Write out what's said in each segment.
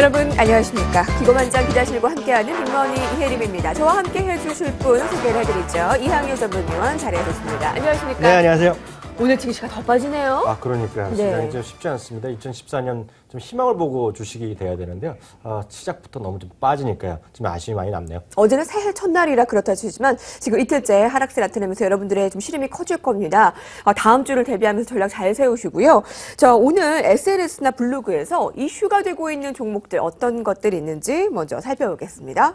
여러분 안녕하십니까. 기고만장 기자실과 함께하는 빅머니 이혜림입니다. 저와 함께 해주실 분 소개를 해드리죠. 이항효 전문위원 자리해주십니다. 안녕하십니까. 네, 안녕하세요. 오늘 증시가 더 빠지네요. 아, 그러니까요. 시장이 좀 쉽지 않습니다. 2014년 좀 희망을 보고 주식이 돼야 되는데요. 시작부터 너무 좀 빠지니까요. 좀 아쉬움이 많이 남네요. 어제는 새해 첫날이라 그렇다 치지만 지금 이틀째 하락세 나타내면서 여러분들의 좀 시름이 커질 겁니다. 다음 주를 대비하면서 전략 잘 세우시고요. 자, 오늘 SNS나 블로그에서 이슈가 되고 있는 종목들 어떤 것들이 있는지 먼저 살펴보겠습니다.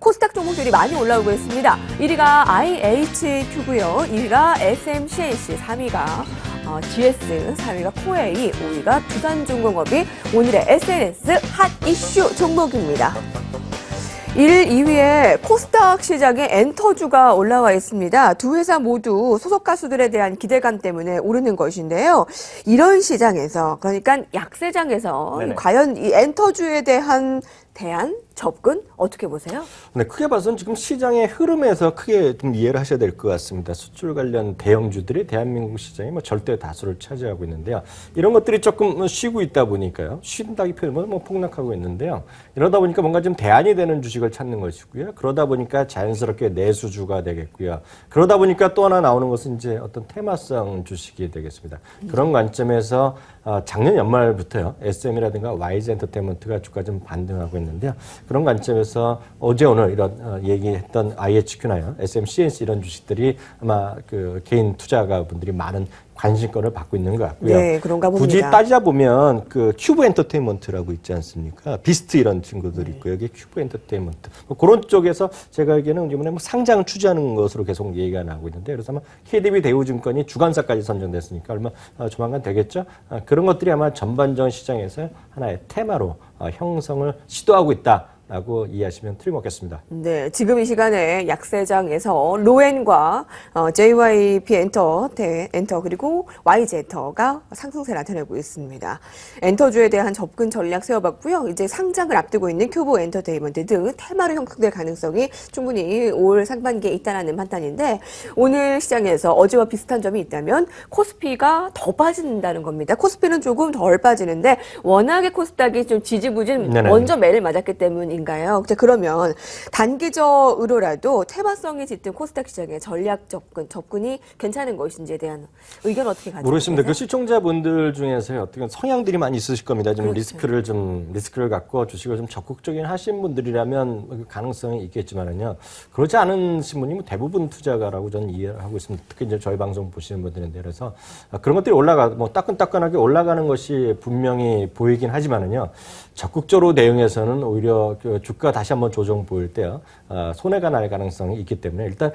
코스닥 종목들이 많이 올라오고 있습니다. 1위가 IHQ고요. 2위가 SMCNC, 3위가 GS, 4위가 코웨이, 5위가 두산중공업이 오늘의 SNS 핫 이슈 종목입니다. 1, 2위에 코스닥 시장에 엔터주가 올라와 있습니다. 두 회사 모두 소속 가수들에 대한 기대감 때문에 오르는 것인데요. 이런 시장에서, 그러니까 약세장에서 네네. 과연 이 엔터주에 대한 접근 어떻게 보세요? 네, 크게 봐서는 지금 시장의 흐름에서 크게 좀 이해를 하셔야 될 것 같습니다. 수출 관련 대형주들이 대한민국 시장의 절대 다수를 차지하고 있는데요. 이런 것들이 조금 쉬고 있다 보니까요. 쉰다기 표현은 폭락하고 있는데요. 이러다 보니까 뭔가 좀 대안이 되는 주식을 찾는 것이고요. 그러다 보니까 자연스럽게 내수주가 되겠고요. 그러다 보니까 또 하나 나오는 것은 이제 어떤 테마성 주식이 되겠습니다. 그런 관점에서 작년 연말부터요. SM이라든가 YG 엔터테인먼트가 주가 좀 반등하고 있는데요. 그런 관점에서 어제 오늘 이런 얘기했던 IHQ나요, SMCNC 이런 주식들이 아마 그 개인 투자가 분들이 많은 관심권을 받고 있는 것 같고요. 네, 그런가 봅니다. 굳이 따지자 보면 그 큐브 엔터테인먼트라고 있지 않습니까? 비스트 이런 친구들이 있고 여기 큐브 엔터테인먼트 그런 쪽에서 제가 알기에는 이번에 상장을 추진하는 것으로 계속 얘기가 나오고 있는데, 그래서 아마 KDB 대우증권이 주관사까지 선정됐으니까 얼마 조만간 되겠죠. 그런 것들이 아마 전반적인 시장에서 하나의 테마로 형성을 시도하고 있다라고 이해하시면 틀림없겠습니다. 네, 지금 이 시간에 약세장에서 로엔과 JYP 엔터 그리고 YG 엔터가 상승세 나타내고 있습니다. 엔터주에 대한 접근 전략 세워봤고요. 이제 상장을 앞두고 있는 큐브 엔터테인먼트 등 테마로 형성될 가능성이 충분히 올 상반기에 있다는 판단인데, 오늘 시장에서 어제와 비슷한 점이 있다면 코스피가 더 빠진다는 겁니다. 코스피는 조금 덜 빠지는데 워낙에 코스닥이 좀 지지부진 먼저 매를 맞았기 때문인가요? 그러면 단기적으로라도 테마성이 짙은 코스닥 시장의 전략 접근이 괜찮은 것인지에 대한 의견 어떻게 가지고 모르겠습니다. 계세요? 그 시청자분들 중에서 어떻게 성향들이 많이 있으실 겁니다. 좀 그렇죠. 리스크를 갖고 주식을 좀 적극적인 하신 분들이라면 그 가능성이 있겠지만은요. 그렇지 않은 분이 대부분 투자가라고 저는 이해를 하고 있습니다. 특히 이제 저희 방송 보시는 분들인데, 그래서 그런 것들이 따끈따끈하게 올라가는 것이 분명히 보이긴 하지만은요. 적극적으로 대응해서는 오히려 그 주가 다시 한번 조정 보일 때요. 손해가 날 가능성이 있기 때문에 일단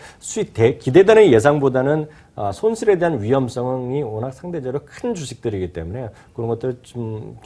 기대되는 예상보다는 손실에 대한 위험성이 워낙 상대적으로 큰 주식들이기 때문에 그런 것들을 좀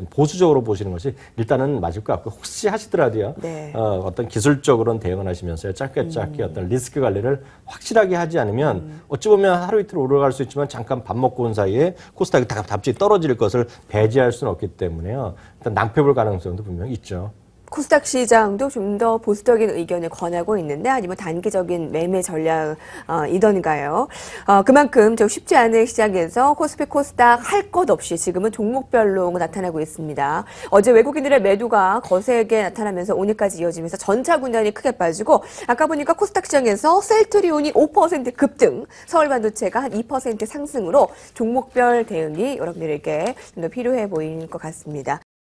보수적으로 보시는 것이 일단은 맞을 것 같고, 혹시 하시더라도요. 네. 어떤 기술적으로는 대응을 하시면서요. 짧게 어떤 리스크 관리를 확실하게 하지 않으면 어찌 보면 하루 이틀 올라갈 수 있지만 잠깐 밥 먹고 온 사이에 코스닥이 갑자기 떨어질 것을 배제할 수는 없기 때문에요. 일단 낭패 볼 가능성도 분명히 있죠. 코스닥 시장도 좀 더 보수적인 의견을 권하고 있는데, 아니면 단기적인 매매 전략이던가요? 그만큼 좀 쉽지 않은 시장에서 코스피 코스닥 할 것 없이 지금은 종목별로 나타나고 있습니다. 어제 외국인들의 매도가 거세게 나타나면서 오늘까지 이어지면서 전차 군단이 크게 빠지고, 아까 보니까 코스닥 시장에서 셀트리온이 5% 급등, 서울반도체가 한 2% 상승으로 종목별 대응이 여러분들에게 좀 더 필요해 보이는 것 같습니다.